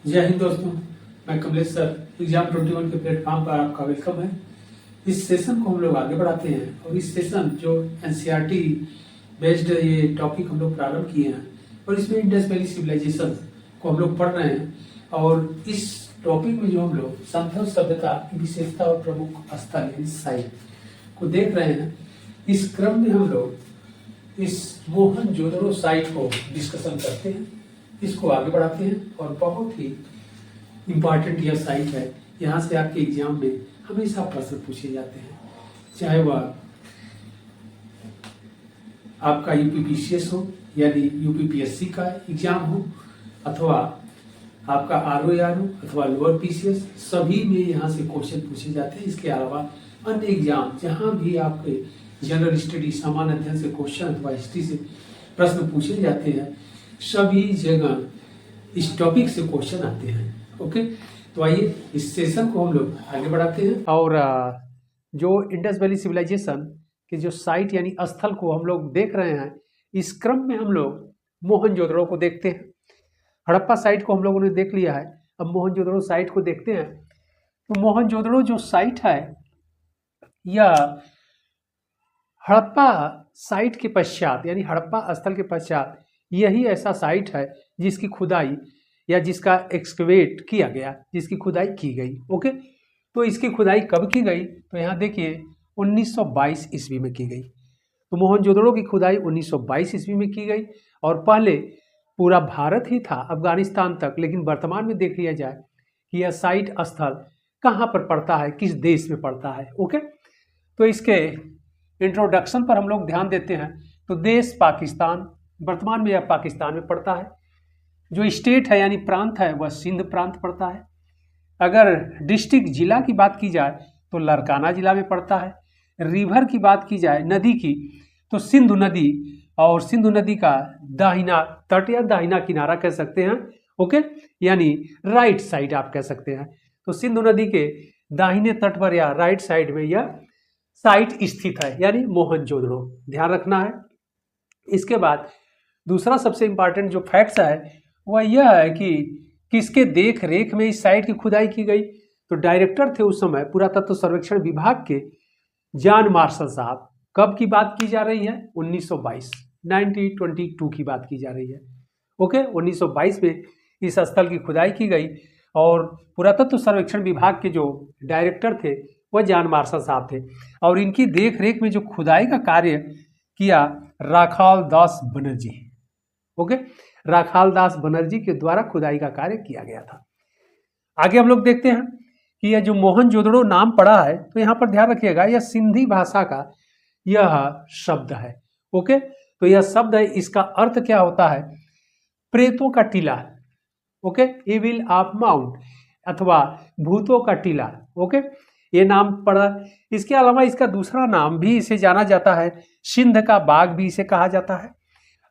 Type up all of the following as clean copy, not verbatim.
जय हिंद दोस्तों, मैं कमलेश सर एग्जाम 21 के प्लेटफॉर्म पर आपका वेलकम है। इस सेशन को हम लोग आगे बढ़ाते हैं और इस सेशन जो एनसीईआरटी बेस्ड ये टॉपिक हम लोग प्रारंभ किए हैं और इसमें इंडस वैली सिविलाइजेशन को हम लोग पढ़ रहे हैं। और इस टॉपिक में जो हम लोग संथल सभ्यता की विशेषता और प्रमुख स्थल साइट को देख रहे हैं, इस क्रम में हम लोग इस मोहनजोदड़ो साइट को डिस्कशन करते हैं, इसको आगे बढ़ाते हैं। और बहुत ही इम्पॉर्टेंट यह साइट है, यहाँ से आपके एग्जाम में हमेशा प्रश्न पूछे जाते हैं, चाहे वह आपका यूपीपीसीएस हो यानी यूपीपीएससी का एग्जाम हो, अथवा आपका आरओआर हो अथवा लोअर पीसीएस, सभी में यहाँ से क्वेश्चन पूछे जाते हैं। इसके अलावा अन्य एग्जाम जहाँ भी आपके जनरल स्टडी सामान्य अध्ययन से क्वेश्चन अथवा हिस्ट्री से प्रश्न पूछे जाते हैं, सभी जगह इस टॉपिक से क्वेश्चन आते हैं। ओके, तो आइए इस सेशन को हम लोग आगे बढ़ाते हैं। और जो इंडस वैली सिविलाइजेशन के जो साइट यानी स्थल को हम लोग देख रहे हैं, इस क्रम में हम लोग मोहनजोदड़ो को देखते हैं। हड़प्पा साइट को हम लोगों ने देख लिया है, अब मोहनजोदड़ो साइट को देखते हैं। तो मोहनजोदड़ो जो साइट है यह हड़प्पा साइट के पश्चात यानी हड़प्पा स्थल के पश्चात यही ऐसा साइट है जिसकी खुदाई या जिसका एक्सकवेट किया गया, जिसकी खुदाई की गई। ओके, तो इसकी खुदाई कब की गई? तो यहाँ देखिए 1922 ईस्वी में की गई। तो मोहनजोदड़ो की खुदाई 1922 ईस्वी में की गई और पहले पूरा भारत ही था, अफगानिस्तान तक, लेकिन वर्तमान में देख लिया जाए कि यह साइट स्थल कहाँ पर पड़ता है, किस देश में पड़ता है। ओके, तो इसके इंट्रोडक्शन पर हम लोग ध्यान देते हैं। तो देश पाकिस्तान, वर्तमान में यह पाकिस्तान में पड़ता है। जो स्टेट है यानी प्रांत है वह सिंध प्रांत पड़ता है। अगर डिस्ट्रिक्ट जिला की बात की जाए तो लारकाना जिला में पड़ता है। रिवर की बात की जाए, नदी की, तो सिंधु नदी, और सिंधु नदी का दाहिना तट या दाहिना किनारा कह सकते हैं। ओके, यानी राइट साइड आप कह सकते हैं। तो सिंधु नदी के दाहिने तट पर या राइट साइड में यह साइट स्थित है, यानी मोहनजोदड़ो, ध्यान रखना है। इसके बाद दूसरा सबसे इंपॉर्टेंट जो फैक्ट्स है वह यह है कि किसके देख रेख में इस साइट की खुदाई की गई। तो डायरेक्टर थे उस समय पुरातत्व सर्वेक्षण विभाग के जॉन मार्शल साहब। कब की बात की जा रही है? 1922 1922 की बात की जा रही है। ओके, 1922 में इस स्थल की खुदाई की गई और पुरातत्व सर्वेक्षण विभाग के जो डायरेक्टर थे वह जॉन मार्शल साहब थे। और इनकी देख रेख में जो खुदाई का कार्य किया राखाल दास बनर्जी। ओके, राखाल दास बनर्जी के द्वारा खुदाई का कार्य किया गया था। आगे हम लोग देखते हैं कि यह जो मोहनजोदड़ो नाम पड़ा है, तो यहाँ पर ध्यान रखिएगा यह सिंधी भाषा का यह शब्द है। ओके, तो यह शब्द है, इसका अर्थ क्या होता है? प्रेतों का टीला। ओके, इविल ऑफ माउंट अथवा भूतों का टीला। ओके, ये नाम पड़ा। इसके अलावा इसका दूसरा नाम भी इसे जाना जाता है, सिंध का बाग भी इसे कहा जाता है।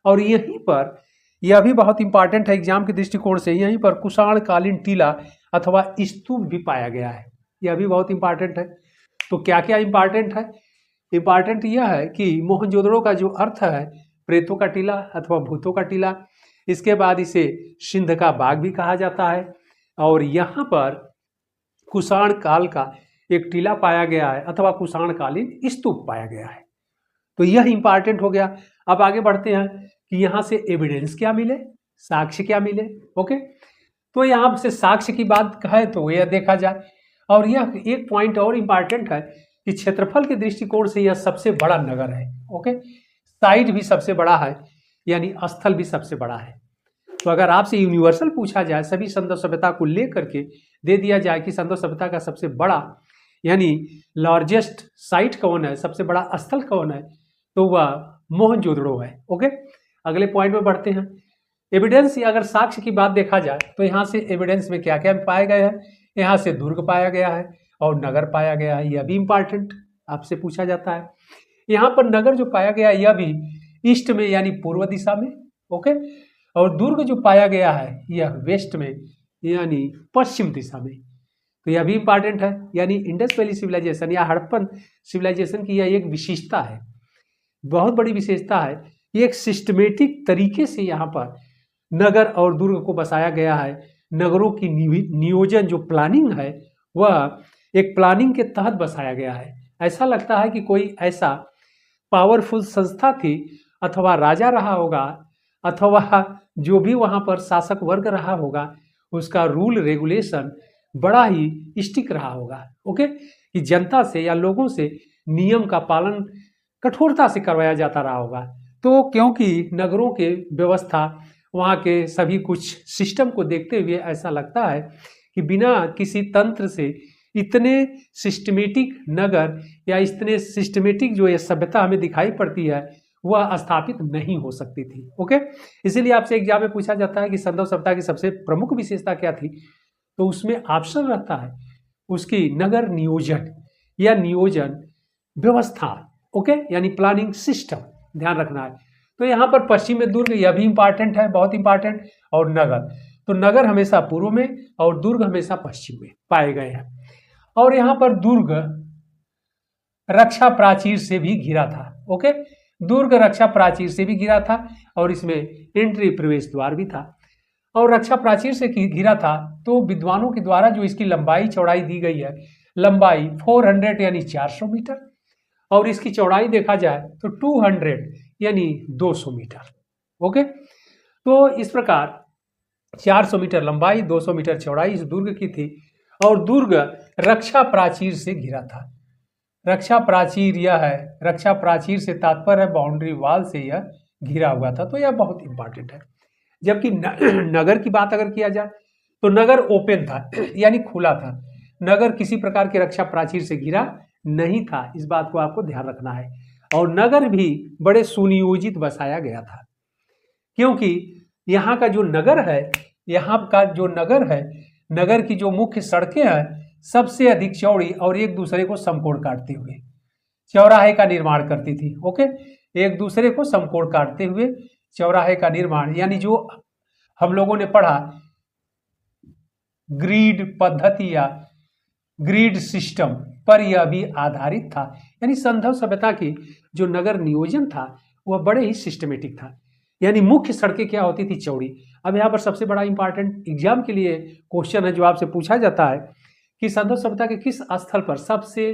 और यहीं पर यह भी बहुत इंपॉर्टेंट है एग्जाम के दृष्टिकोण से, यहीं पर कुषाण कालीन टीला अथवा स्तूप भी पाया गया है, यह भी बहुत इंपॉर्टेंट है। तो क्या क्या इंपॉर्टेंट है? इंपॉर्टेंट यह है कि मोहनजोदड़ो का जो अर्थ है प्रेतों का टीला अथवा भूतों का टीला, इसके बाद इसे सिंध का बाग भी कहा जाता है। और यहाँ पर कुषाण काल का एक टीला पाया गया है अथवा कुषाणकालीन स्तूप पाया गया है। तो यह इंपॉर्टेंट हो गया। अब आगे बढ़ते हैं कि यहाँ से एविडेंस क्या मिले, साक्ष्य क्या मिले। ओके, तो यहाँ से साक्ष्य की बात है तो यह देखा जाए। और यह एक पॉइंट और इंपॉर्टेंट है कि क्षेत्रफल के दृष्टिकोण से यह सबसे बड़ा नगर है। ओके, साइट भी सबसे बड़ा है, यानी स्थल भी सबसे बड़ा है। तो अगर आपसे यूनिवर्सल पूछा जाए, सभी संत सभ्यता को लेकर के दे दिया जाए कि संत सभ्यता का सबसे बड़ा यानी लार्जेस्ट साइट कौन है, सबसे बड़ा स्थल कौन है, तो वह मोहनजोदड़ो है। ओके, अगले पॉइंट में बढ़ते हैं। एविडेंस या अगर साक्ष्य की बात देखा जाए तो यहाँ से एविडेंस में क्या क्या पाए गए हैं? यहाँ से दुर्ग पाया गया है और नगर पाया गया है, यह भी इंपॉर्टेंट आपसे पूछा जाता है। यहाँ पर नगर जो पाया गया है यह भी ईस्ट में यानी पूर्व दिशा में। ओके, और दुर्ग जो पाया गया है यह वेस्ट में यानी पश्चिम दिशा में, तो यह भी इंपॉर्टेंट है। यानी इंडस वैली सिविलाइजेशन या हड़प्पन सिविलाइजेशन की यह एक विशेषता है, बहुत बड़ी विशेषता है। ये एक सिस्टमेटिक तरीके से यहाँ पर नगर और दुर्ग को बसाया गया है नगरों की नियोजन जो प्लानिंग है वह एक प्लानिंग के तहत बसाया गया है। ऐसा लगता है कि कोई ऐसा पावरफुल संस्था थी, अथवा राजा रहा होगा, अथवा जो भी वहाँ पर शासक वर्ग रहा होगा, उसका रूल रेगुलेशन बड़ा ही स्ट्रिक्ट रहा होगा। ओके, कि जनता से या लोगों से नियम का पालन कठोरता से करवाया जाता रहा होगा। तो क्योंकि नगरों के व्यवस्था, वहाँ के सभी कुछ सिस्टम को देखते हुए ऐसा लगता है कि बिना किसी तंत्र से इतने सिस्टमेटिक नगर या इतने सिस्टमेटिक जो ये सभ्यता हमें दिखाई पड़ती है वह स्थापित नहीं हो सकती थी। ओके, इसीलिए आपसे एग्जाम में पूछा जाता है कि संदव सभ्यता की सबसे प्रमुख विशेषता क्या थी, तो उसमें ऑप्शन रहता है उसकी नगर नियोजन या नियोजन व्यवस्था। ओके, यानी प्लानिंग सिस्टम, ध्यान रखना है। तो यहाँ पर पश्चिम में दुर्ग, यह भी इंपॉर्टेंट है, बहुत इंपॉर्टेंट। और नगर, तो नगर हमेशा पूर्व में और दुर्ग हमेशा पश्चिम में पाए गए हैं। और यहाँ पर दुर्ग रक्षा प्राचीर से भी घिरा था। ओके, दुर्ग रक्षा प्राचीर से भी घिरा था और इसमें एंट्री प्रवेश द्वार भी था। और रक्षा प्राचीर से घिरा था तो विद्वानों के द्वारा जो इसकी लंबाई चौड़ाई दी गई है, लंबाई 400 यानी 400 मीटर, और इसकी चौड़ाई देखा जाए तो 200 यानी 200 मीटर। ओके, तो इस प्रकार 400 मीटर लंबाई, 200 मीटर चौड़ाई इस दुर्ग की थी। और दुर्ग रक्षा प्राचीर से घिरा था। रक्षा प्राचीर यह है, रक्षा प्राचीर से तात्पर्य है बाउंड्री वॉल से यह घिरा हुआ था, तो यह बहुत इंपॉर्टेंट है। जबकि नगर की बात अगर किया जाए तो नगर ओपन था, यानी खुला था। नगर किसी प्रकार के रक्षा प्राचीर से घिरा नहीं था, इस बात को आपको ध्यान रखना है। और नगर भी बड़े सुनियोजित बसाया गया था, क्योंकि यहाँ का जो नगर है, यहाँ का जो नगर है, नगर की जो मुख्य सड़कें हैं सबसे अधिक चौड़ी और एक दूसरे को समकोण काटते हुए चौराहे का निर्माण करती थी। ओके, एक दूसरे को समकोण काटते हुए चौराहे का निर्माण, यानी जो हम लोगों ने पढ़ा ग्रिड पद्धति या ग्रिड सिस्टम पर यह भी आधारित था। यानी संधव सभ्यता की जो नगर नियोजन था वह बड़े ही सिस्टमेटिक था। यानी मुख्य सड़कें क्या होती थी, चौड़ी। अब यहाँ पर सबसे बड़ा इंपॉर्टेंट एग्जाम के लिए क्वेश्चन है जो आपसे पूछा जाता है कि संधव सभ्यता के किस स्थल पर सबसे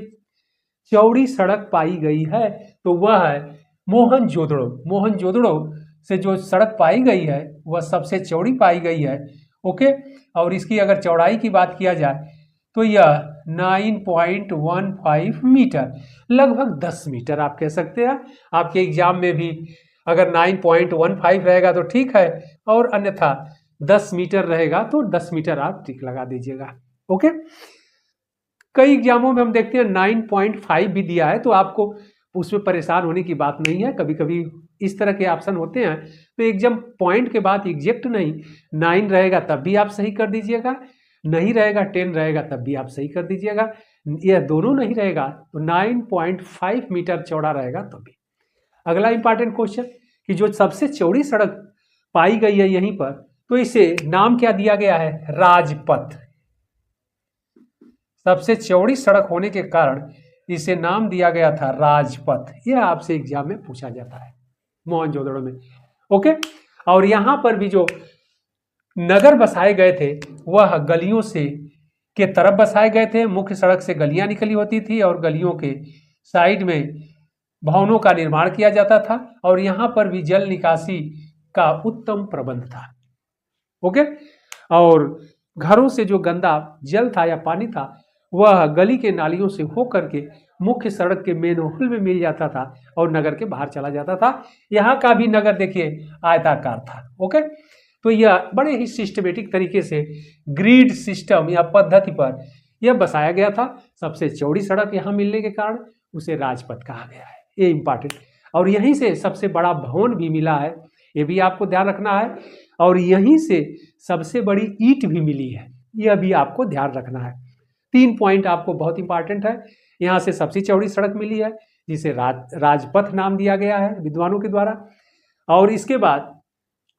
चौड़ी सड़क पाई गई है, तो वह है मोहनजोदड़ो। मोहनजोदड़ो से जो सड़क पाई गई है वह सबसे चौड़ी पाई गई है। ओके, और इसकी अगर चौड़ाई की बात किया जाए तो यह 9.15 मीटर, लगभग 10 मीटर आप कह सकते हैं। आपके एग्जाम में भी अगर 9.15 रहेगा तो ठीक है, और अन्यथा 10 मीटर रहेगा तो 10 मीटर आप टिक लगा दीजिएगा। ओके, कई एग्जामों में हम देखते हैं 9.5 भी दिया है, तो आपको उसमें परेशान होने की बात नहीं है। कभी कभी इस तरह के ऑप्शन होते हैं तो एग्जाम पॉइंट के बाद एग्जैक्ट नहीं, 9 रहेगा तब भी आप सही कर दीजिएगा, नहीं रहेगा 10 रहेगा तब भी आप सही कर दीजिएगा, यह दोनों नहीं रहेगा तो 9.5 मीटर चौड़ा रहेगा तब भी। अगला इंपॉर्टेंट क्वेश्चन कि जो सबसे चौड़ी सड़क पाई गई है यहीं पर, तो इसे नाम क्या दिया गया है, राजपथ। सबसे चौड़ी सड़क होने के कारण इसे नाम दिया गया था राजपथ। यह आपसे एग्जाम में पूछा जाता है मोहनजोदड़ो में। ओके, और यहाँ पर भी जो नगर बसाए गए थे वह गलियों से के तरफ बसाए गए थे। मुख्य सड़क से गलियां निकली होती थी और गलियों के साइड में भवनों का निर्माण किया जाता था, और यहाँ पर भी जल निकासी का उत्तम प्रबंध था। ओके, और घरों से जो गंदा जल था या पानी था वह गली के नालियों से होकर के मुख्य सड़क के मेन होल में मिल जाता था और नगर के बाहर चला जाता था। यहाँ का भी नगर देखिए आयताकार था। ओके, तो यह बड़े ही सिस्टमेटिक तरीके से ग्रिड सिस्टम या पद्धति पर यह बसाया गया था। सबसे चौड़ी सड़क यहाँ मिलने के कारण उसे राजपथ कहा गया है, ये इंपॉर्टेंट। और यहीं से सबसे बड़ा भवन भी मिला है, ये भी आपको ध्यान रखना है। और यहीं से सबसे बड़ी ईंट भी मिली है, यह भी आपको ध्यान रखना है। 3 पॉइंट आपको बहुत इंपॉर्टेंट है। यहाँ से सबसे चौड़ी सड़क मिली है जिसे राजपथ नाम दिया गया है विद्वानों के द्वारा। और इसके बाद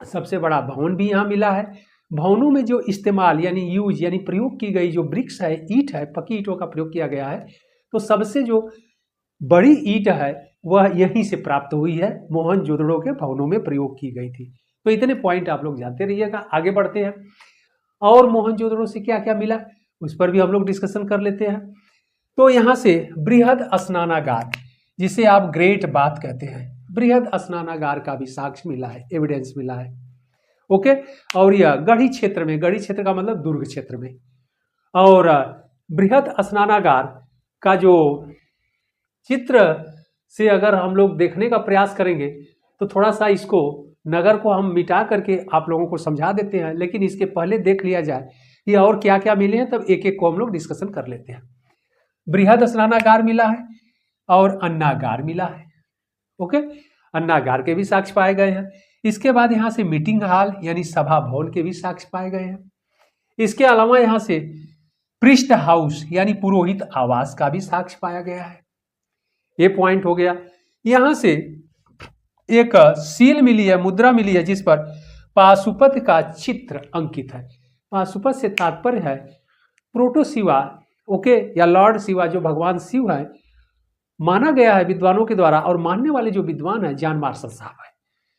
सबसे बड़ा भवन भी यहाँ मिला है। भवनों में जो इस्तेमाल यानी यूज यानी प्रयोग की गई जो ब्रिक्स है, ईंट है, पक्की ईंटों का प्रयोग किया गया है, तो सबसे जो बड़ी ईंट है वह यहीं से प्राप्त हुई है, मोहनजोदड़ो के भवनों में प्रयोग की गई थी। तो इतने पॉइंट आप लोग जानते रहिएगा। आगे बढ़ते हैं। और मोहनजोदड़ो से क्या क्या मिला उस पर भी हम लोग डिस्कशन कर लेते हैं। तो यहाँ से बृहद स्नानागार, जिसे आप ग्रेट बाथ कहते हैं, बृहद स्नानागार का भी साक्ष्य मिला है, एविडेंस मिला है। ओके, और यह गढ़ी क्षेत्र में, गढ़ी क्षेत्र का मतलब दुर्ग क्षेत्र में, और बृहद स्नानागार का जो चित्र से अगर हम लोग देखने का प्रयास करेंगे तो थोड़ा सा इसको नगर को हम मिटा करके आप लोगों को समझा देते हैं, लेकिन इसके पहले देख लिया जाए कि और क्या क्या मिले हैं, तब एक एक को हम लोग डिस्कशन कर लेते हैं। बृहद स्नानागार मिला है और अन्नागार मिला है। ओके, अन्नागार के भी साक्ष्य पाए गए हैं। इसके बाद यहाँ से मीटिंग हॉल यानी सभा भवन के भी साक्ष्य पाए गए हैं। इसके अलावा यहाँ से प्रिस्ट हाउस यानी पुरोहित आवास का भी साक्ष्य पाया गया है। ये पॉइंट हो गया। यहां से एक सील मिली है, मुद्रा मिली है, जिस पर पाशुपत का चित्र अंकित है। पाशुपत से तात्पर्य है प्रोटो शिवा, ओके, या लॉर्ड शिवा, जो भगवान शिव है, माना गया है विद्वानों के द्वारा, और मानने वाले जो विद्वान है जॉन मार्शल साहब है।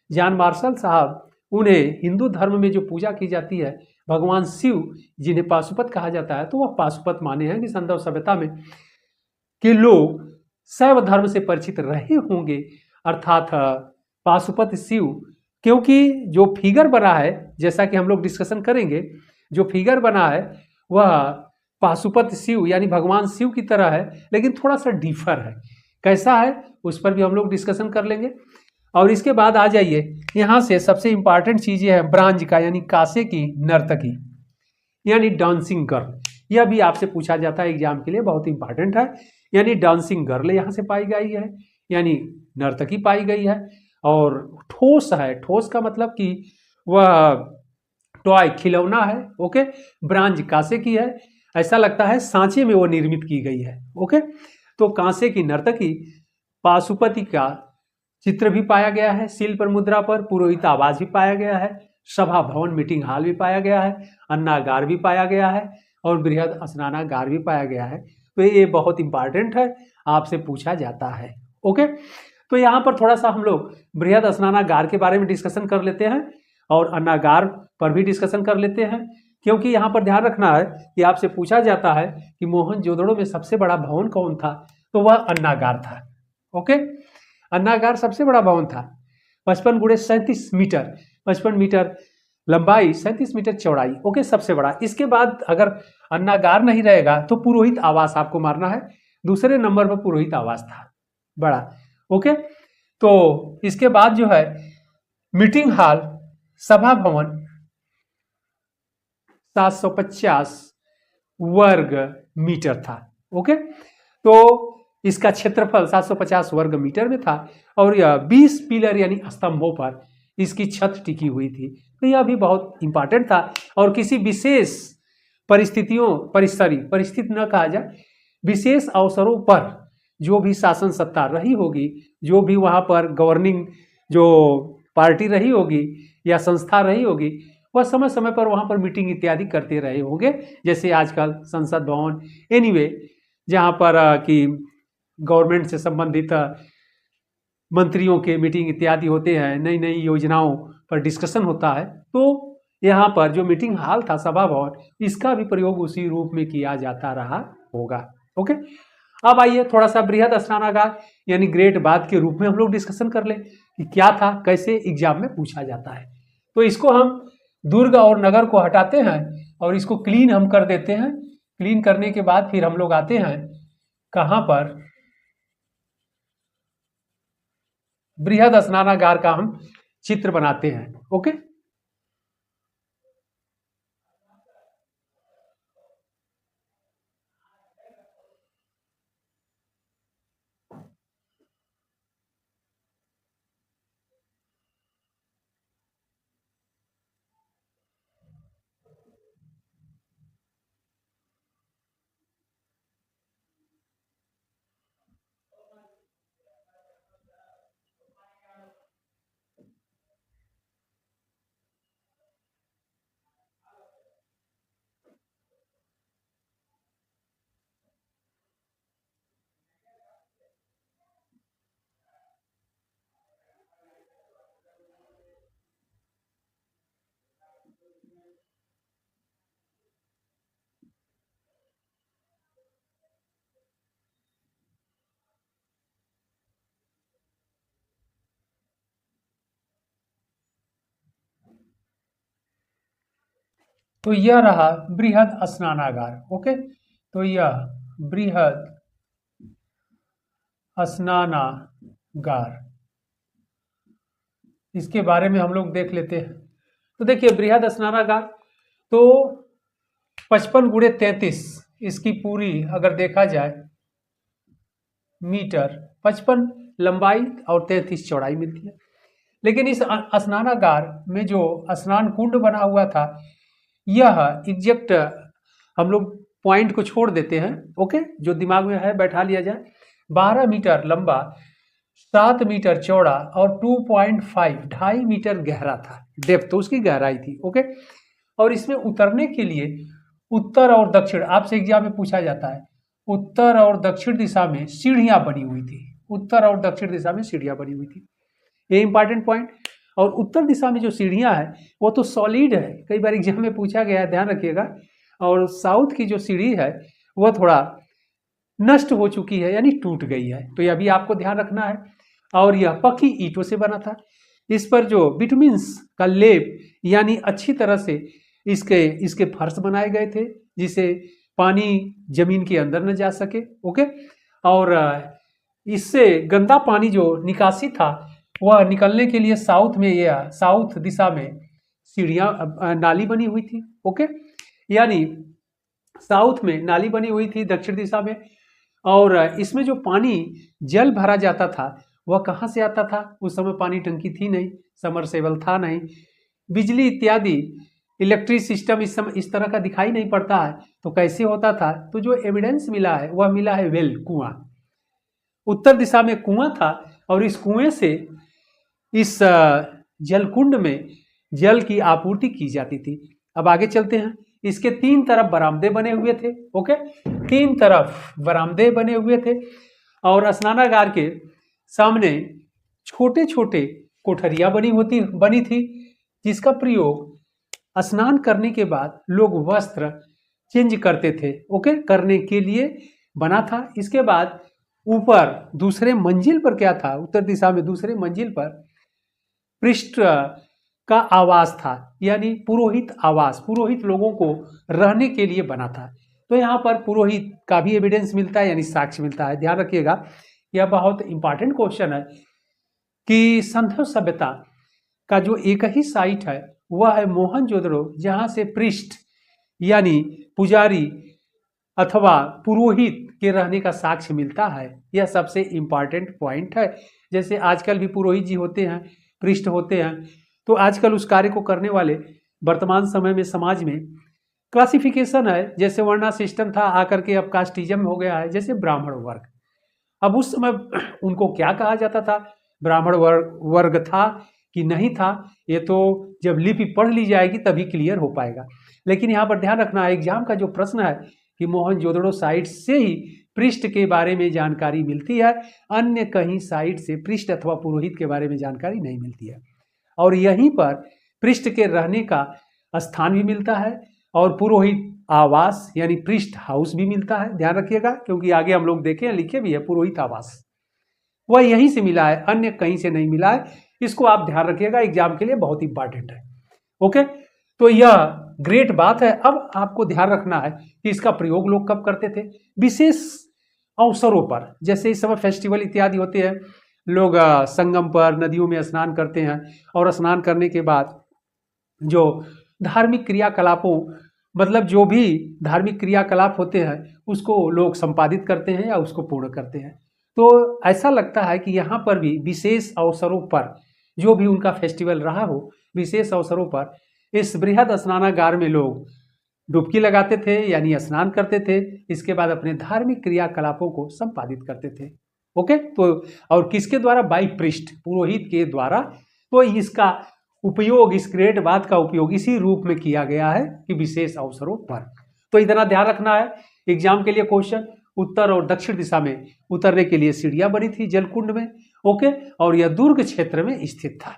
जॉन मार्शल साहब, उन्हें हिंदू धर्म में जो पूजा की जाती है भगवान शिव जिन्हें पाशुपत कहा जाता है, तो वह पाशुपत माने हैं कि संदव सभ्यता में के लोग शैव धर्म से परिचित रहे होंगे, अर्थात पाशुपत शिव, क्योंकि जो फिगर बना है, जैसा कि हम लोग डिस्कशन करेंगे, जो फिगर बना है वह पाशुपत शिव यानी भगवान शिव की तरह है, लेकिन थोड़ा सा डिफर है। कैसा है उस पर भी हम लोग डिस्कशन कर लेंगे। और इसके बाद आ जाइए, यहाँ से सबसे इंपॉर्टेंट चीजें हैं ब्रांज का, यानी कांसे की नर्तकी यानी डांसिंग गर्ल। यह भी आपसे पूछा जाता है एग्जाम के लिए, बहुत इंपॉर्टेंट है। यानी डांसिंग गर्ल यहाँ से पाई गई है, यानी नर्तकी पाई गई है। और ठोस है, ठोस का मतलब कि वह टॉय, खिलौना है। ओके, ब्रांज कांसे की है, ऐसा लगता है सांचे में वो निर्मित की गई है। ओके, तो कांसे की नर्तकी, पाशुपति का चित्र भी पाया गया है सील पर, मुद्रा पर, पुरोहित आवास भी पाया गया है, सभा भवन मीटिंग हॉल भी पाया गया है, अन्नागार भी पाया गया है, और बृहद स्नानागार भी पाया गया है। तो ये बहुत इंपॉर्टेंट है, आपसे पूछा जाता है। ओके, तो यहाँ पर थोड़ा सा हम लोग बृहद स्नानागार के बारे में डिस्कशन कर लेते हैं और अन्नागार पर भी डिस्कशन कर लेते हैं, क्योंकि यहाँ पर ध्यान रखना है कि आपसे पूछा जाता है कि मोहनजोदड़ो में सबसे बड़ा भवन कौन था, तो वह अन्नागार था। ओके, अन्नागार सबसे बड़ा भवन था। 55 गुणे 37 मीटर, 55 मीटर लंबाई, 37 मीटर चौड़ाई। ओके, सबसे बड़ा। इसके बाद अगर अन्नागार नहीं रहेगा तो पुरोहित आवास आपको मारना है, दूसरे नंबर पर पुरोहित आवास था बड़ा। ओके, तो इसके बाद जो है मीटिंग हॉल, सभा भवन 750 वर्ग मीटर था। ओके, तो इसका क्षेत्रफल 750 वर्ग मीटर में था, और यह 20 पिलर यानी स्तंभों पर इसकी छत टिकी हुई थी। तो यह भी बहुत इंपॉर्टेंट था, और किसी विशेष परिस्थितियों, परिस्थिति न कहा जाए, विशेष अवसरों पर जो भी शासन सत्ता रही होगी, जो भी वहाँ पर गवर्निंग जो पार्टी रही होगी या संस्था रही होगी, वह समय समय पर वहाँ पर मीटिंग इत्यादि करते रहे होंगे, जैसे आजकल संसद भवन, एनीवे, जहाँ पर कि गवर्नमेंट से संबंधित मंत्रियों के मीटिंग इत्यादि होते हैं, नई नई योजनाओं पर डिस्कशन होता है, तो यहाँ पर जो मीटिंग हॉल था, सभा भवन, इसका भी प्रयोग उसी रूप में किया जाता रहा होगा। ओके, अब आइए थोड़ा सा बृहद स्नानागार यानी ग्रेट बाथ के रूप में हम लोग डिस्कशन कर लें कि क्या था, कैसे एग्जाम में पूछा जाता है। तो इसको हम दुर्ग और नगर को हटाते हैं और इसको क्लीन हम कर देते हैं। क्लीन करने के बाद फिर हम लोग आते हैं कहाँ पर, बृहद स्नानागार का हम चित्र बनाते हैं। ओके, तो यह रहा बृहद स्नानागार। ओके, तो यह बृहद स्नानागार, इसके बारे में हम लोग देख लेते हैं। तो देखिए बृहद स्नानागार तो 55 × 33 इसकी पूरी अगर देखा जाए मीटर, 55 लंबाई और 33 चौड़ाई मिलती है। लेकिन इस स्नानागार में जो स्नान कुंड बना हुआ था, यह एग्जैक्ट हम लोग पॉइंट को छोड़ देते हैं, ओके, जो दिमाग में है बैठा लिया जाए। 12 मीटर लंबा, 7 मीटर चौड़ा और 2.5 मीटर गहरा था। डेप्थ तो उसकी गहराई थी। ओके, और इसमें उतरने के लिए उत्तर और दक्षिण, आपसे एग्जाम में पूछा जाता है, उत्तर और दक्षिण दिशा में सीढ़ियां बनी हुई थी। उत्तर और दक्षिण दिशा में सीढ़ियां बनी हुई थी, ये इंपॉर्टेंट पॉइंट। और उत्तर दिशा में जो सीढ़ियां है वो तो सॉलिड है, कई बार एग्जाम में पूछा गया है, ध्यान रखिएगा। और साउथ की जो सीढ़ी है वह थोड़ा नष्ट हो चुकी है, यानी टूट गई है, तो यह भी आपको ध्यान रखना है। और यह पक्की ईंटों से बना था। इस पर जो बिटुमिन्स का लेप, यानी अच्छी तरह से इसके फर्श बनाए गए थे, जिसे पानी जमीन के अंदर न जा सके। ओके, और इससे गंदा पानी जो निकासी था वह निकलने के लिए साउथ दिशा में सीढ़ियां, नाली बनी हुई थी। ओके, यानी साउथ में नाली बनी हुई थी, दक्षिण दिशा में। और इसमें जो पानी जल भरा जाता था वह कहाँ से आता था? उस समय पानी टंकी थी नहीं, समरसेबल था नहीं, बिजली इत्यादि इलेक्ट्रिक सिस्टम इस समय इस तरह का दिखाई नहीं पड़ता है, तो कैसे होता था? तो जो एविडेंस मिला है वह मिला है वेल, कुआं। उत्तर दिशा में कुआं था और इस कुएं से इस जलकुंड में जल की आपूर्ति की जाती थी। अब आगे चलते हैं। इसके 3 तरफ बरामदे बने हुए थे। ओके, 3 तरफ बरामदे बने हुए थे और स्नानागार के सामने छोटे छोटे कोठरियां बनी थी, जिसका प्रयोग स्नान करने के बाद लोग वस्त्र चेंज करते थे। ओके, करने के लिए बना था। इसके बाद ऊपर दूसरे मंजिल पर क्या था? उत्तर दिशा में दूसरे मंजिल पर पृष्ठ का आवास था, यानी पुरोहित आवास, पुरोहित लोगों को रहने के लिए बना था। तो यहाँ पर पुरोहित का भी एविडेंस मिलता है, यानी साक्ष्य मिलता है। ध्यान रखिएगा, यह बहुत इंपॉर्टेंट क्वेश्चन है कि सिंधु सभ्यता का जो एक ही साइट है वह है मोहनजोदड़ो, जहाँ से पृष्ठ यानी पुजारी अथवा पुरोहित के रहने का साक्ष्य मिलता है। यह सबसे इंपॉर्टेंट पॉइंट है। जैसे आजकल भी पुरोहित जी होते हैं, पृष्ठ होते हैं, तो आजकल उस कार्य को करने वाले वर्तमान समय में समाज में क्लासिफिकेशन है। जैसे वर्णा सिस्टम था, आकर के अब कास्टिज्म हो गया है, जैसे ब्राह्मण वर्ग। अब उस समय उनको क्या कहा जाता था? ब्राह्मण वर्ग था कि नहीं था, ये तो जब लिपि पढ़ ली जाएगी तभी क्लियर हो पाएगा। लेकिन यहाँ पर ध्यान रखना है, एग्जाम का जो प्रश्न है कि मोहनजोदड़ो साइट से ही पृष्ठ के बारे में जानकारी मिलती है, अन्य कहीं साइट से पृष्ठ अथवा पुरोहित के बारे में जानकारी नहीं मिलती है। और यहीं पर पृष्ठ के रहने का स्थान भी मिलता है और पुरोहित आवास यानी पृष्ठ हाउस भी मिलता है। ध्यान रखिएगा, क्योंकि आगे हम लोग देखें, लिखे भी है पुरोहित आवास, वह यहीं से मिला है, अन्य कहीं से नहीं मिला है। इसको आप ध्यान रखिएगा, एग्जाम के लिए बहुत इंपॉर्टेंट है। ओके, तो यह ग्रेट बात है। अब आपको ध्यान रखना है कि इसका प्रयोग लोग कब करते थे? विशेष अवसरों पर, जैसे इस समय फेस्टिवल इत्यादि होते हैं, लोग संगम पर नदियों में स्नान करते हैं और स्नान करने के बाद जो धार्मिक क्रियाकलापों, मतलब जो भी धार्मिक क्रियाकलाप होते हैं उसको लोग संपादित करते हैं या उसको पूर्ण करते हैं। तो ऐसा लगता है कि यहाँ पर भी विशेष अवसरों पर, जो भी उनका फेस्टिवल रहा हो, विशेष अवसरों पर इस बृहद स्नानागार में लोग डुबकी लगाते थे, यानी स्नान करते थे। इसके बाद अपने धार्मिक क्रियाकलापों को संपादित करते थे। ओके, तो और किसके द्वारा? बाई पृष्ठ, पुरोहित के द्वारा। तो इसका उपयोग, इस ग्रेट बात का उपयोग इसी रूप में किया गया है कि विशेष अवसरों पर। तो इतना ध्यान रखना है एग्जाम के लिए क्वेश्चन। उत्तर और दक्षिण दिशा में उतरने के लिए सीढ़ियां बनी थी जलकुंड में। ओके, और यह दुर्ग क्षेत्र में स्थित था।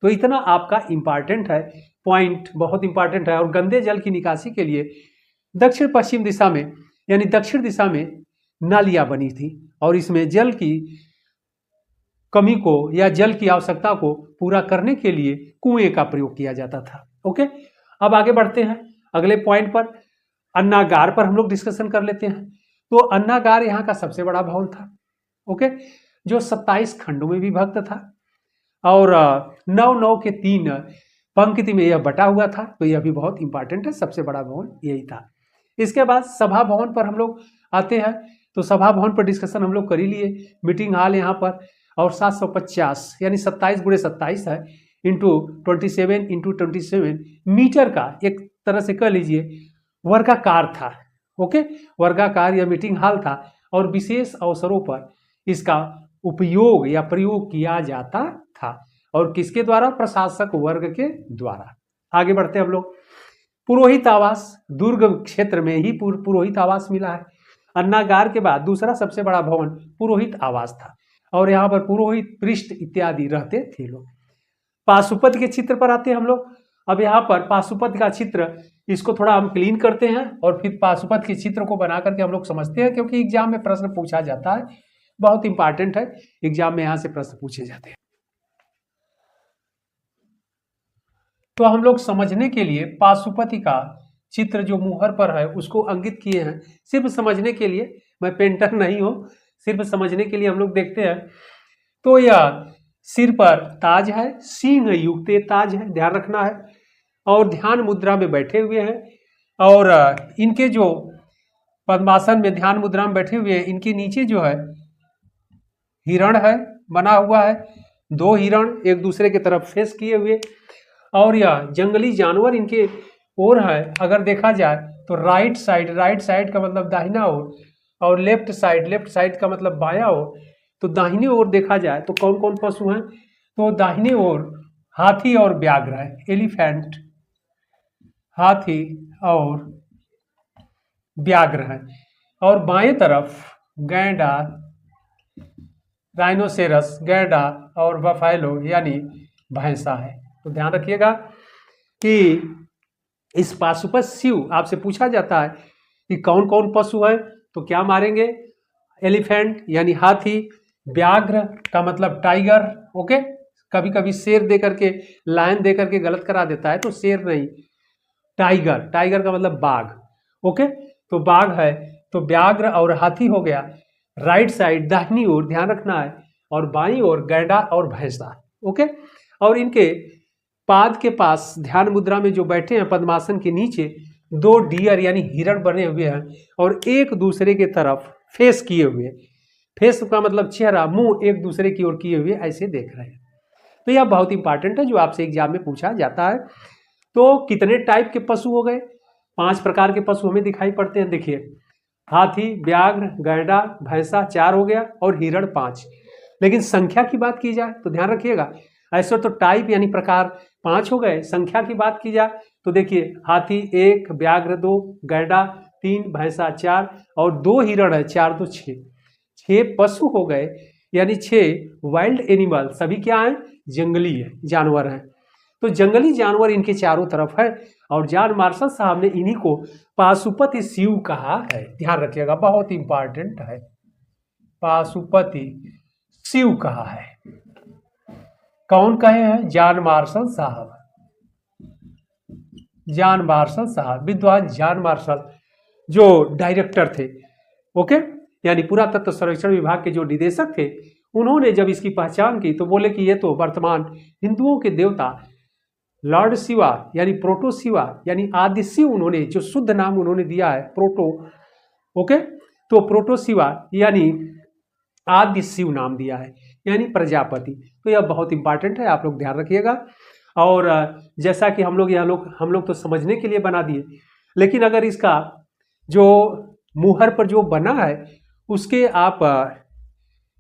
तो इतना आपका इंपॉर्टेंट है, पॉइंट बहुत इंपॉर्टेंट है। और गंदे जल की निकासी के लिए दक्षिण पश्चिम दिशा में, यानी दक्षिण दिशा में नालियां बनी थी और इसमें जल की कमी को या जल की आवश्यकता को पूरा करने के लिए कुएं का प्रयोग किया जाता था। ओके, अब आगे बढ़ते हैं। अगले पॉइंट पर अन्नागार पर हम लोग डिस्कशन कर लेते हैं। तो अन्नागार यहाँ का सबसे बड़ा भवन था, ओके, जो 27 खंडों में विभक्त था और 9 के 3 पंक्ति में यह बटा हुआ था। तो यह भी बहुत इंपॉर्टेंट है, सबसे बड़ा भवन यही था। इसके बाद सभा भवन पर हम लोग आते हैं। तो सभा भवन पर डिस्कशन हम लोग कर ही लिए, मीटिंग हॉल यहाँ पर, और 750 यानी 27 × 27 है इंटू 27 मीटर का एक तरह से कह लीजिए वर्गाकार था, ओके, वर्गाकार या मीटिंग हॉल था और विशेष अवसरों पर इसका उपयोग या प्रयोग किया जाता था। और किसके द्वारा? प्रशासक वर्ग के द्वारा। आगे बढ़ते हम लोग। पुरोहित आवास, दुर्ग क्षेत्र में ही पुरोहित आवास मिला है। अन्नागार के बाद दूसरा सबसे बड़ा भवन पुरोहित आवास था और यहाँ पर पुरोहित, पृष्ठ इत्यादि रहते थे लोग। पाशुपत के चित्र पर आते हैं हम लोग। अब यहाँ पर पाशुपत का चित्र, इसको थोड़ा हम क्लीन करते हैं और फिर पाशुपत के चित्र को बना करके हम लोग समझते हैं, क्योंकि एग्जाम में प्रश्न पूछा जाता है, बहुत इंपॉर्टेंट है, एग्जाम में यहाँ से प्रश्न पूछे जाते हैं। तो हम लोग समझने के लिए पाशुपति का चित्र जो मुहर पर है उसको अंकित किए हैं, सिर्फ समझने के लिए। मैं पेंटर नहीं हूं, सिर्फ समझने के लिए हम लोग देखते हैं। तो यह सिर पर ताज है, सिंह युक्त ताज है, ध्यान रखना है, और ध्यान मुद्रा में बैठे हुए हैं। और इनके जो पद्मासन में ध्यान मुद्रा में बैठे हुए हैं, इनके नीचे जो है हिरण है बना हुआ है, 2 हिरण एक दूसरे की तरफ फेस किए हुए, और यह जंगली जानवर इनके ओर है। अगर देखा जाए तो राइट साइड का मतलब दाहिना ओर, और लेफ्ट साइड का मतलब बायां ओर। तो दाहिने ओर देखा जाए तो कौन कौन पशु हैं? तो दाहिने ओर हाथी और व्याघ्र है, एलिफेंट, हाथी और व्याघ्र है, और बाएं तरफ गैंडा, राइनोसेरस, गैंडा और बफेलो यानी भैंसा है। तो ध्यान रखिएगा कि इस पाशुपत शिव आपसे पूछा जाता है कि कौन कौन पशु है, तो क्या मारेंगे? एलिफेंट यानी हाथी, व्याघ्र का मतलब टाइगर, ओके, कभी कभी शेर दे करके, लायन दे करके गलत करा देता है, तो शेर नहीं, टाइगर का मतलब बाघ, ओके, तो बाघ है, तो व्याघ्र और हाथी हो गया। राइट साइड दाहिनी ओर ध्यान रखना है, और बाईं ओर गैंडा और भैंसा, ओके। और इनके पाद के पास ध्यान मुद्रा में जो बैठे हैं पद्मासन के नीचे 2 डियर यानी हिरण बने हुए हैं और एक दूसरे के तरफ फेस किए हुए, फेस का मतलब चेहरा, मुंह एक दूसरे की ओर किए हुए ऐसे देख रहे हैं। तो यह बहुत इंपॉर्टेंट है, जो आपसे एग्जाम में पूछा जाता है। तो कितने टाइप के पशु हो गए? 5 प्रकार के पशु हमें दिखाई पड़ते हैं। देखिए, हाथी, व्याघ्र, गैंडा, भैंसा 4 हो गया, और हिरण 5। लेकिन संख्या की बात की जाए तो ध्यान रखिएगा, ऐसे तो टाइप यानी प्रकार 5 हो गए, संख्या की बात की जाए तो देखिए, हाथी 1, व्याघ्र 2, गैंडा 3, भैंसा 4 और 2 हिरण है, 4 तो 6, 6 पशु हो गए, यानी 6 वाइल्ड एनिमल, सभी क्या हैं? जंगली है, जानवर हैं। तो जंगली जानवर इनके चारों तरफ है, और जॉन मार्शल साहब ने इन्हीं को पाशुपति शिव कहा है। ध्यान रखिएगा, बहुत इंपॉर्टेंट है, पाशुपति शिव कहा है। कौन कहे हैं? जॉन मार्शल साहब, जॉन मार्शल साहब, विद्वान जॉन मार्शल जो डायरेक्टर थे, ओके, यानी पुरातत्व सर्वेक्षण विभाग के जो निदेशक थे, उन्होंने जब इसकी पहचान की तो बोले कि ये तो वर्तमान हिंदुओं के देवता लॉर्ड शिवा यानी प्रोटो शिवा यानी आदि शिव, उन्होंने जो शुद्ध नाम उन्होंने दिया है प्रोटो, ओके, तो प्रोटो शिवा यानी आदि शिव नाम दिया है, यानी प्रजापति। तो यह बहुत इंपॉर्टेंट है, आप लोग ध्यान रखिएगा। और जैसा कि हम लोग तो समझने के लिए बना दिए, लेकिन अगर इसका जो मुहर पर जो बना है उसके आप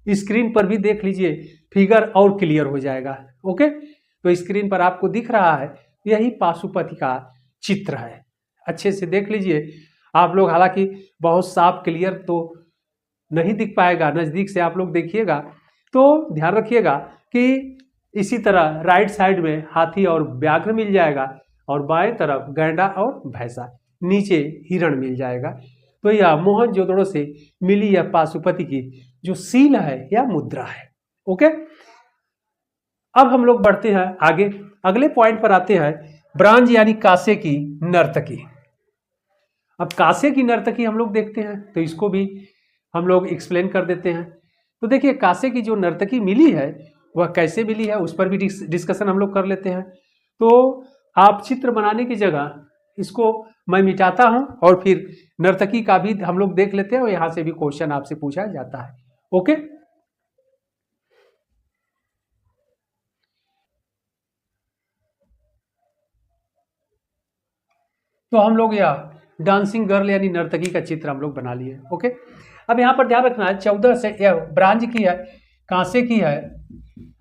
स्क्रीन पर भी देख लीजिए, फिगर और क्लियर हो जाएगा, ओके। तो स्क्रीन पर आपको दिख रहा है, यही पाशुपति का चित्र है, अच्छे से देख लीजिए आप लोग। हालांकि बहुत साफ क्लियर तो नहीं दिख पाएगा, नज़दीक से आप लोग देखिएगा तो ध्यान रखिएगा कि इसी तरह राइट साइड में हाथी और व्याघ्र मिल जाएगा, और बाएं तरफ गैंडा और भैंसा, नीचे हिरण मिल जाएगा। तो यह मोहनजोदड़ो से मिली यह पाशुपति की जो सील है या मुद्रा है, ओके। अब हम लोग बढ़ते हैं आगे, अगले पॉइंट पर आते हैं, ब्रांज यानी कांसे की नर्तकी। अब कांसे की नर्तकी हम लोग देखते हैं, तो इसको भी हम लोग एक्सप्लेन कर देते हैं। तो देखिए कांसे की जो नर्तकी मिली है वह कैसे मिली है, उस पर भी डिस्कशन हम लोग कर लेते हैं। तो आप चित्र बनाने की जगह इसको मैं मिटाता हूं और फिर नर्तकी का भी हम लोग देख लेते हैं और यहां से भी क्वेश्चन आपसे पूछा जाता है। ओके, तो हम लोग यह डांसिंग गर्ल यानी नर्तकी का चित्र हम लोग बना लिए। ओके, अब यहाँ पर ध्यान रखना है 14 से यह ब्रांज की है, कांसे की है,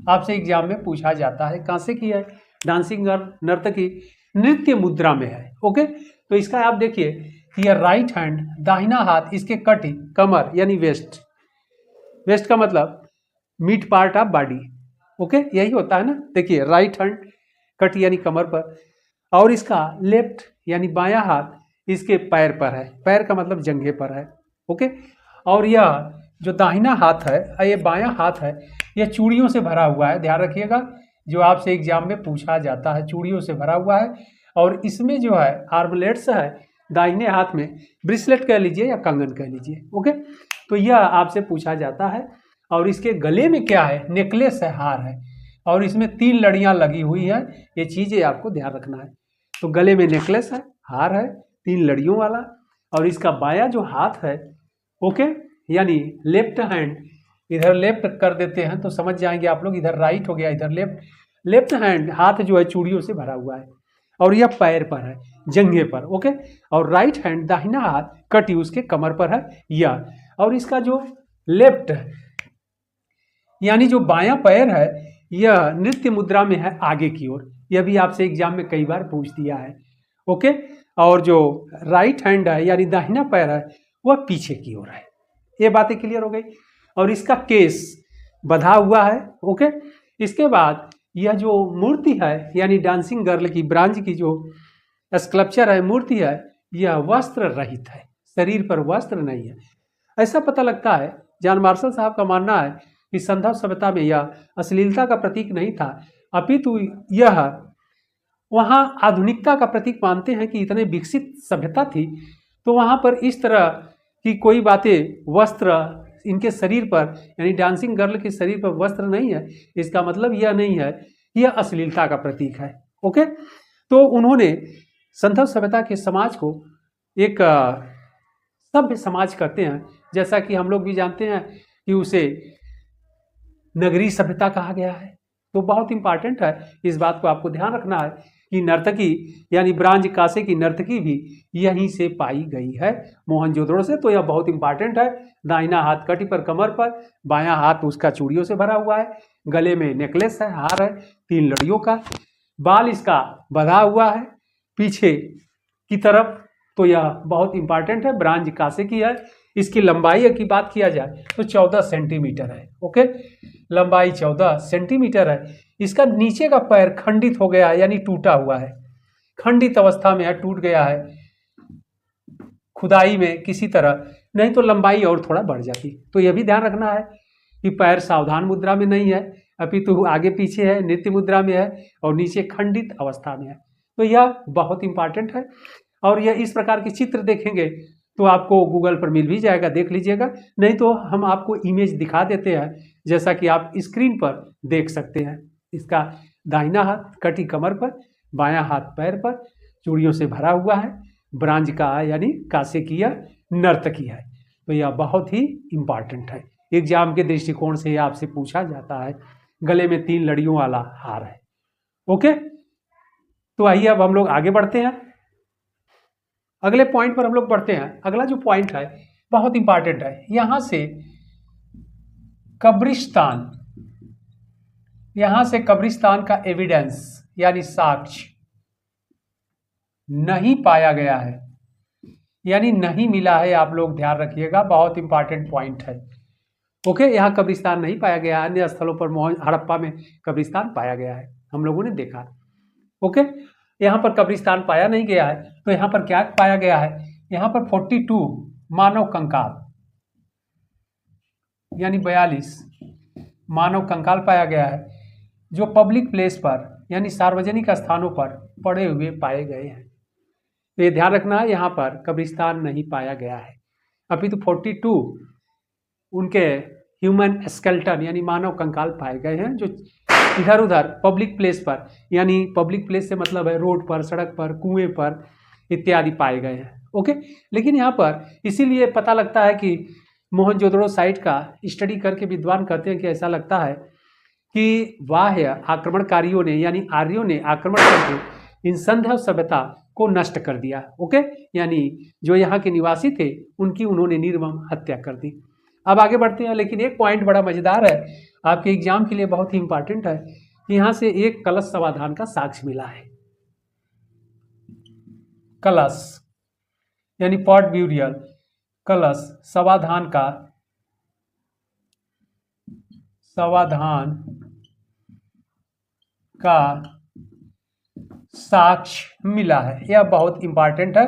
आपसे एग्जाम में पूछा जाता है। कांसे की है डांसिंग गर्ल नर्तकी, नृत्य मुद्रा में है। ओके, तो इसका आप देखिए कि यह राइट हैंड, दाहिना हाथ इसके कटी, कमर यानी वेस्ट, वेस्ट का मतलब mid part of body. Okay, यही होता है ना। देखिए राइट हैंड कट यानी कमर पर, और इसका लेफ्ट यानी बायां हाथ इसके पैर पर है, पैर का मतलब जंघे पर है। ओके, और यह जो दाहिना हाथ है, ये बायां हाथ है, यह चूड़ियों से भरा हुआ है। ध्यान रखिएगा, जो आपसे एग्जाम में पूछा जाता है, चूड़ियों से भरा हुआ है। और इसमें जो है आर्मलेट्स है, दाहिने हाथ में ब्रेसलेट कह लीजिए या कंगन कह लीजिए। ओके, तो यह आपसे पूछा जाता है। और इसके गले में क्या है, नेकलेस है, हार है, और इसमें 3 लड़ियां लगी हुई है। ये चीजें आपको ध्यान रखना है। तो गले में नेकलेस है, हार है 3 लड़ियों वाला, और इसका बायां जो हाथ है, ओके, यानी लेफ्ट हैंड, इधर लेफ्ट कर देते हैं तो समझ जाएंगे आप लोग, इधर राइट हो गया, इधर लेफ्ट। लेफ्ट हैंड हाथ जो है चूड़ियों से भरा हुआ है, और यह पैर पर है, जंघे पर। ओके, और राइट हैंड दाहिना हाथ कटी उसके कमर पर है यह, और इसका जो लेफ्ट यानी जो बायां पैर है, यह नृत्य मुद्रा में है आगे की ओर। यह भी आपसे एग्जाम में कई बार पूछ दिया है। ओके, और जो राइट हैंड है यानी दाहिना पैर है, वह पीछे की ओर है। ये बातें क्लियर हो गई। और इसका केस बंधा हुआ है। ओके, इसके बाद यह जो मूर्ति है यानी डांसिंग गर्ल की ब्रांच की जो स्कल्पचर है, मूर्ति है, यह वस्त्र रहित है, शरीर पर वस्त्र नहीं है। ऐसा पता लगता है, जॉन मार्शल साहब का मानना है कि संदर्भ सभ्यता में यह अश्लीलता का प्रतीक नहीं था, अपितु यह वहाँ आधुनिकता का प्रतीक मानते हैं कि इतने विकसित सभ्यता थी, तो वहाँ पर इस तरह की कोई बातें, वस्त्र इनके शरीर पर यानी डांसिंग गर्ल के शरीर पर वस्त्र नहीं है, इसका मतलब यह नहीं है कि यह अश्लीलता का प्रतीक है। ओके, तो उन्होंने संदर्भ सभ्यता के समाज को एक सभ्य समाज कहते हैं, जैसा कि हम लोग भी जानते हैं कि उसे नगरीय सभ्यता कहा गया है। तो बहुत इंपॉर्टेंट है, इस बात को आपको ध्यान रखना है कि नर्तकी यानी ब्रांज कांसे की नर्तकी भी यहीं से पाई गई है, मोहनजोदड़ो से। तो यह बहुत इंपॉर्टेंट है। दाहिना हाथ कटी पर कमर पर, बायां हाथ उसका चूड़ियों से भरा हुआ है, गले में नेकलेस है, हार है 3 लड़ियों का, बाल इसका बंधा हुआ है पीछे की तरफ। तो यह बहुत इंपॉर्टेंट है, ब्रांज कांसे की है। इसकी लंबाई की बात किया जाए तो 14 सेंटीमीटर है। ओके, लंबाई 14 सेंटीमीटर है। इसका नीचे का पैर खंडित हो गया है यानी टूटा हुआ है, खंडित अवस्था में है, टूट गया है खुदाई में किसी तरह, नहीं तो लंबाई और थोड़ा बढ़ जाती। तो यह भी ध्यान रखना है कि पैर सावधान मुद्रा में नहीं है, अपितु आगे पीछे है, नृत्य मुद्रा में है, और नीचे खंडित अवस्था में है। तो यह बहुत इंपॉर्टेंट है। और यह इस प्रकार के चित्र देखेंगे तो आपको गूगल पर मिल भी जाएगा, देख लीजिएगा, नहीं तो हम आपको इमेज दिखा देते हैं, जैसा कि आप स्क्रीन पर देख सकते हैं। इसका दाहिना हाथ कटी कमर पर, बायां हाथ पैर पर, चूड़ियों से भरा हुआ है, ब्रांज का यानी कांसे की यह नर्तकी है। तो यह बहुत ही इंपॉर्टेंट है, एग्जाम के दृष्टिकोण से यह आपसे पूछा जाता है। गले में 3 लड़ियों वाला हार है। ओके, तो आइए अब हम लोग आगे बढ़ते हैं, अगले पॉइंट पर हम लोग बढ़ते हैं। अगला जो पॉइंट है बहुत इंपॉर्टेंट है। यहां से कब्रिस्तान, यहां से कब्रिस्तान का एविडेंस यानी साक्ष्य नहीं पाया गया है, यानी नहीं मिला है। आप लोग ध्यान रखिएगा, बहुत इंपॉर्टेंट पॉइंट है। ओके, यहाँ कब्रिस्तान नहीं पाया गया, अन्य स्थलों पर हड़प्पा में कब्रिस्तान पाया गया है, हम लोगों ने देखा। ओके, यहाँ पर कब्रिस्तान पाया नहीं गया है, तो यहाँ पर क्या पाया गया है, यहाँ पर 42 मानव कंकाल यानी 42 मानव कंकाल पाया गया है, जो पब्लिक प्लेस पर यानी सार्वजनिक स्थानों पर पड़े हुए पाए गए हैं। तो ये ध्यान रखना है, यहाँ पर कब्रिस्तान नहीं पाया गया है। अपितु 42 उनके ह्यूमन स्केल्टन यानी मानव कंकाल पाए गए हैं, जो इधर उधर पब्लिक प्लेस पर, यानी पब्लिक प्लेस से मतलब है रोड पर, सड़क पर, कुएं पर इत्यादि पाए गए हैं। ओके, लेकिन यहाँ पर इसीलिए पता लगता है कि मोहनजोदड़ो साइट का स्टडी करके विद्वान कहते हैं कि ऐसा लगता है कि बाह्य आक्रमणकारियों ने यानी आर्यों ने आक्रमण करके इन संधव सभ्यता को नष्ट कर दिया। ओके, यानी जो यहाँ के निवासी थे उनकी उन्होंने निर्मम हत्या कर दी। अब आगे बढ़ते हैं, लेकिन एक पॉइंट बड़ा मजेदार है, आपके एग्जाम के लिए बहुत ही इंपॉर्टेंट है कि यहाँ से एक कलश समाधान का साक्ष्य मिला है। कलश यानी पॉट ब्यूरियल, कलश समाधान का साक्ष्य मिला है। यह बहुत इंपॉर्टेंट है,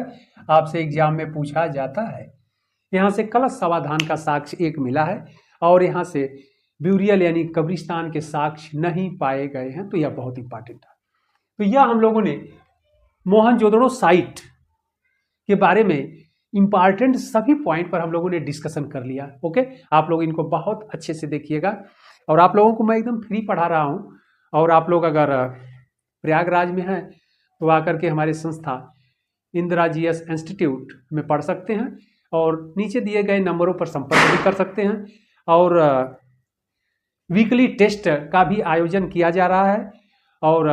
आपसे एग्जाम में पूछा जाता है। यहाँ से कलश समाधान का साक्ष्य एक मिला है और यहाँ से ब्यूरियल यानी कब्रिस्तान के साक्ष्य नहीं पाए गए हैं, तो यह बहुत इंपॉर्टेंट है। तो यह हम लोगों ने मोहनजोदड़ो साइट के बारे में इंपॉर्टेंट सभी पॉइंट पर हम लोगों ने डिस्कशन कर लिया। ओके, आप लोग इनको बहुत अच्छे से देखिएगा और आप लोगों को मैं एकदम फ्री पढ़ा रहा हूँ। और आप लोग अगर प्रयागराज में हैं तो आकर के हमारे संस्था इंदिरा GS इंस्टीट्यूट में पढ़ सकते हैं और नीचे दिए गए नंबरों पर संपर्क भी कर सकते हैं। और वीकली टेस्ट का भी आयोजन किया जा रहा है और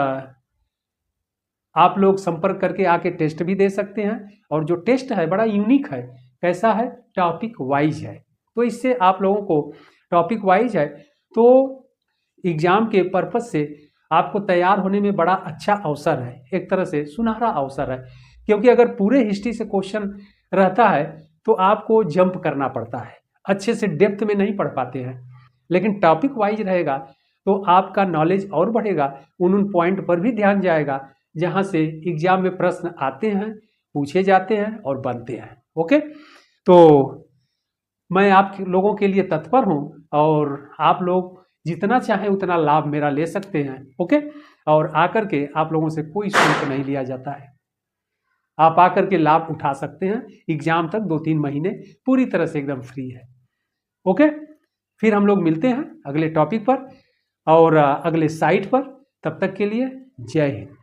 आप लोग संपर्क करके आके टेस्ट भी दे सकते हैं। और जो टेस्ट है बड़ा यूनिक है, कैसा है, टॉपिक वाइज है। तो इससे आप लोगों को टॉपिक वाइज है तो एग्जाम के पर्पज से आपको तैयार होने में बड़ा अच्छा अवसर है, एक तरह से सुनहरा अवसर है। क्योंकि अगर पूरे हिस्ट्री से क्वेश्चन रहता है तो आपको जंप करना पड़ता है, अच्छे से डेप्थ में नहीं पढ़ पाते हैं। लेकिन टॉपिक वाइज रहेगा तो आपका नॉलेज और बढ़ेगा, उन पॉइंट पर भी ध्यान जाएगा जहां से एग्जाम में प्रश्न आते हैं, पूछे जाते हैं और बनते हैं। ओके, तो मैं आप लोगों के लिए तत्पर हूं और आप लोग जितना चाहे उतना लाभ मेरा ले सकते हैं। ओके, और आकर के आप लोगों से कोई शुल्क नहीं लिया जाता है, आप आकर के लाभ उठा सकते हैं। एग्जाम तक 2-3 महीने पूरी तरह से एकदम फ्री है। ओके, फिर हम लोग मिलते हैं अगले टॉपिक पर और अगले साइट पर। तब तक के लिए जय हिंद।